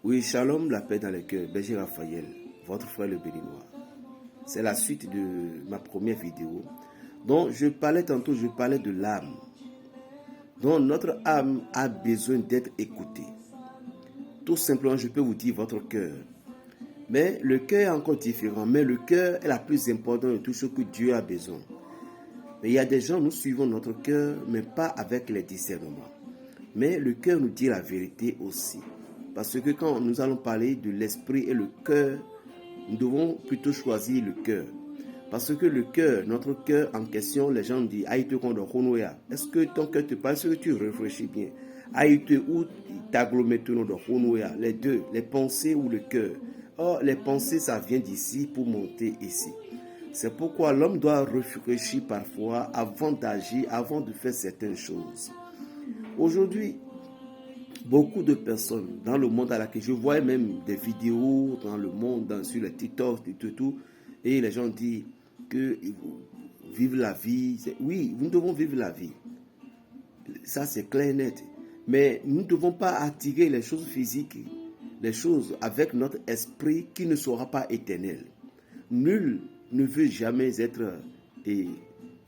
Oui, shalom, la paix dans les cœurs. Berger Raphaël, votre frère le Béninois. C'est la suite de ma première vidéo. Donc, je parlais de l'âme. Donc, notre âme a besoin d'être écoutée. Tout simplement, je peux vous dire votre cœur. Mais le cœur est encore différent. Mais le cœur est la plus importante de tout ce que Dieu a besoin. Mais il y a des gens, nous suivons notre cœur, mais pas avec les discernements. Mais le cœur nous dit la vérité aussi. Parce que quand nous allons parler de l'esprit et le cœur, nous devons plutôt choisir le cœur. Parce que le cœur, notre cœur en question, les gens disent est-ce que ton cœur te parle? Est-ce que tu réfléchis bien? Ou les deux, les pensées ou le cœur. Or, les pensées, ça vient d'ici pour monter ici. C'est pourquoi l'homme doit réfléchir parfois avant d'agir, avant de faire certaines choses. Aujourd'hui, beaucoup de personnes dans le monde à laquelle je vois même des vidéos dans le monde, sur les TikTok, tout, et les gens disent que vivre la vie. Oui, nous devons vivre la vie. Ça, c'est clair et net. Mais nous ne devons pas attirer les choses physiques, les choses avec notre esprit qui ne sera pas éternel. Nul ne veut jamais être... Et je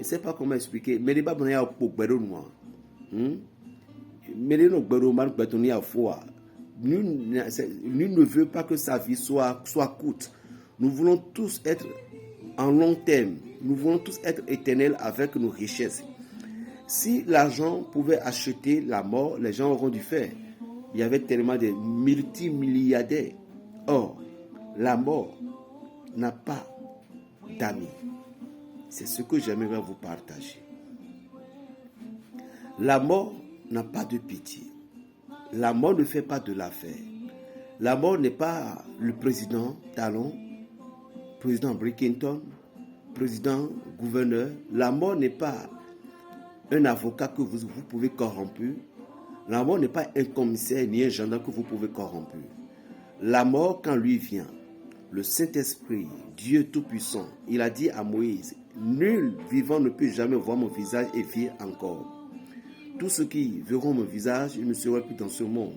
ne sais pas comment expliquer. Mais les babes n'ont pas de moi. Nul ne veut pas que sa vie soit courte. Nous voulons tous être en long terme. Nous voulons tous être éternels avec nos richesses. Si l'argent pouvait acheter la mort, les gens auront dû faire. Il y avait tellement de multimilliardaires. Or, la mort n'a pas d'amis. C'est ce que j'aimerais vous partager. La mort n'a pas de pitié. La mort ne fait pas de l'affaire. La mort n'est pas le président Talon, président Brickington, président gouverneur. La mort n'est pas un avocat que vous pouvez corrompre. La mort n'est pas un commissaire ni un gendarme que vous pouvez corrompre. La mort, quand lui vient, le Saint-Esprit, Dieu Tout-Puissant, il a dit à Moïse, nul vivant ne peut jamais voir mon visage et vivre encore. Tous ceux qui verront mon visage, ils ne seront plus dans ce monde.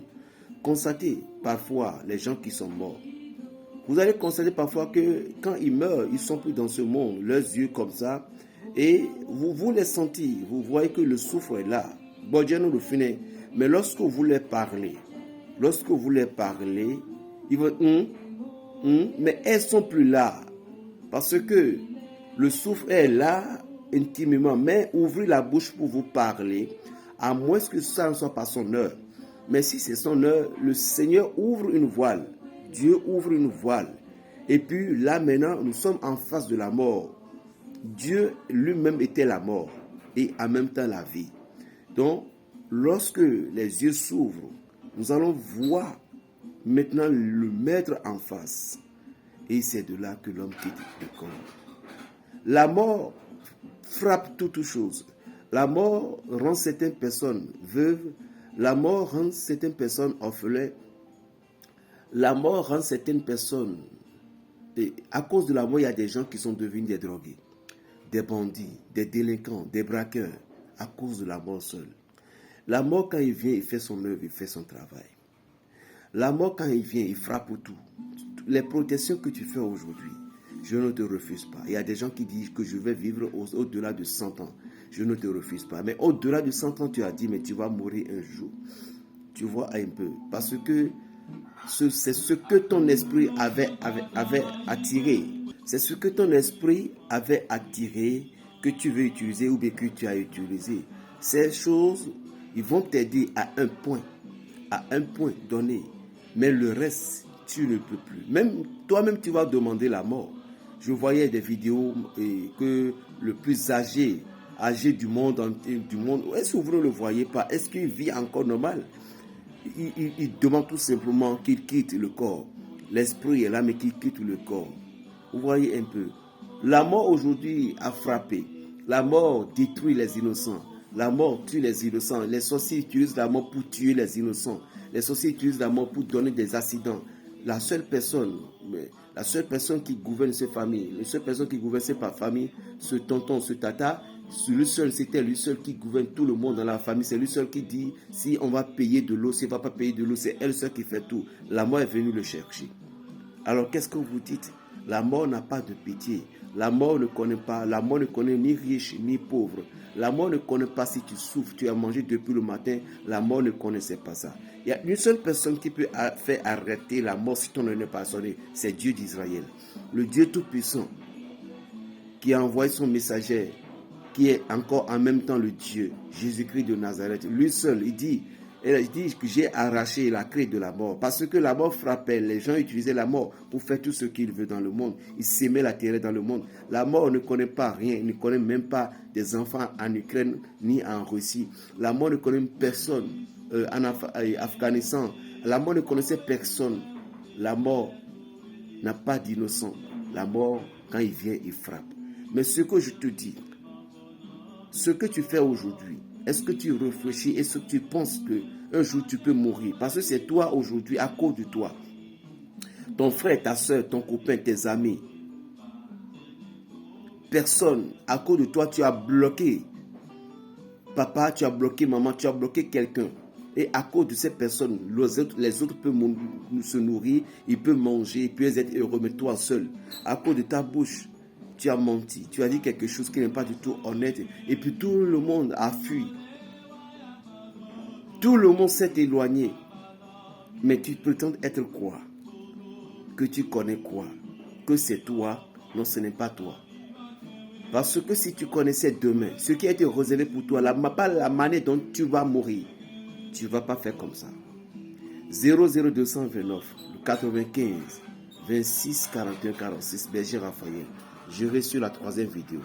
Constatez parfois les gens qui sont morts. Vous allez constater parfois que quand ils meurent, ils ne sont plus dans ce monde, leurs yeux comme ça, et vous les sentez, vous voyez que le souffle est là. Bon Dieu nous le finit. Mais lorsque vous les parlez, ils vont mais elles ne sont plus là. Parce que le souffle est là intimement, mais ouvrez la bouche pour vous parler, à moins que ça ne soit pas son heure. Mais si c'est son heure, le Seigneur ouvre une voile. Dieu ouvre une voile. Et puis là maintenant, nous sommes en face de la mort. Dieu lui-même était la mort et en même temps la vie. Donc, lorsque les yeux s'ouvrent, nous allons voir maintenant le Maître en face. Et c'est de là que l'homme quitte le corps. La mort frappe toutes choses. La mort rend certaines personnes veuves. La mort rend certaines personnes orphelines. La mort rend certaines personnes... Et à cause de la mort, il y a des gens qui sont devenus des drogués, des bandits, des délinquants, des braqueurs, à cause de la mort seule. La mort, quand il vient, il fait son œuvre, il fait son travail. La mort, quand il vient, il frappe tout. Les protections que tu fais aujourd'hui, je ne te refuse pas. Il y a des gens qui disent que je vais vivre au-delà de 100 ans. Je ne te refuse pas. Mais au-delà de 100 ans, tu as dit, mais tu vas mourir un jour. Tu vois un peu. Parce que c'est ce que ton esprit avait attiré. C'est ce que ton esprit avait attiré que tu veux utiliser ou bien que tu as utilisé. Ces choses, ils vont t'aider à un point donné. Mais le reste, tu ne peux plus. Même toi-même, tu vas demander la mort. Je voyais des vidéos que le plus âgé du monde, est-ce que vous ne le voyez pas? Est-ce qu'il vit encore normal? Il demande tout simplement qu'il quitte le corps. L'esprit est là, mais qu'il quitte le corps. Vous voyez un peu. La mort aujourd'hui a frappé. La mort détruit les innocents. La mort tue les innocents. Les sorciers utilisent la mort pour tuer les innocents. Les sorciers utilisent la mort pour donner des accidents. La seule personne qui gouverne ces familles, la seule personne qui gouverne ces familles, ce tonton, ce tata, Lui seul, c'était lui seul qui gouverne tout le monde dans la famille. C'est lui seul qui dit si on va payer de l'eau, si on ne va pas payer de l'eau. C'est elle seule qui fait tout. La mort est venue le chercher. Alors qu'est-ce que vous dites? La mort n'a pas de pitié. La mort ne connaît pas. La mort ne connaît ni riche ni pauvre. La mort ne connaît pas si tu souffres, tu as mangé depuis le matin. La mort ne connaissait pas ça. Il y a une seule personne qui peut faire arrêter la mort si ton nom n'est pas sonné. C'est Dieu d'Israël. Le Dieu Tout-Puissant qui a envoyé son messager, qui est encore en même temps le Dieu, Jésus-Christ de Nazareth. Lui seul, il dit que j'ai arraché la clé de la mort. Parce que la mort frappait. Les gens utilisaient la mort pour faire tout ce qu'ils veulent dans le monde. Ils s'aimaient la terreur dans le monde. La mort ne connaît pas rien. Il ne connaît même pas des enfants en Ukraine ni en Russie. La mort ne connaît personne en Afghanistan. La mort ne connaissait personne. La mort n'a pas d'innocent. La mort, quand il vient, il frappe. Mais ce que je te dis, ce que tu fais aujourd'hui, est-ce que tu réfléchis, est-ce que tu penses qu'un jour tu peux mourir? Parce que c'est toi aujourd'hui, à cause de toi. Ton frère, ta soeur, ton copain, tes amis. Personne, à cause de toi, tu as bloqué. Papa, tu as bloqué maman, tu as bloqué quelqu'un. Et à cause de ces personnes, les autres peuvent se nourrir, ils peuvent manger, ils peuvent être heureux, mais toi seul, à cause de ta bouche, tu as menti, tu as dit quelque chose qui n'est pas du tout honnête. Et puis tout le monde a fui. Tout le monde s'est éloigné. Mais tu prétends être quoi? Que tu connais quoi? Que c'est toi? Non, ce n'est pas toi. Parce que si tu connaissais demain, ce qui a été réservé pour toi, pas la manière dont tu vas mourir, tu ne vas pas faire comme ça. 00229, 95, 26, 41, 46, Berger Raphaël. Je vais sur la 3e vidéo.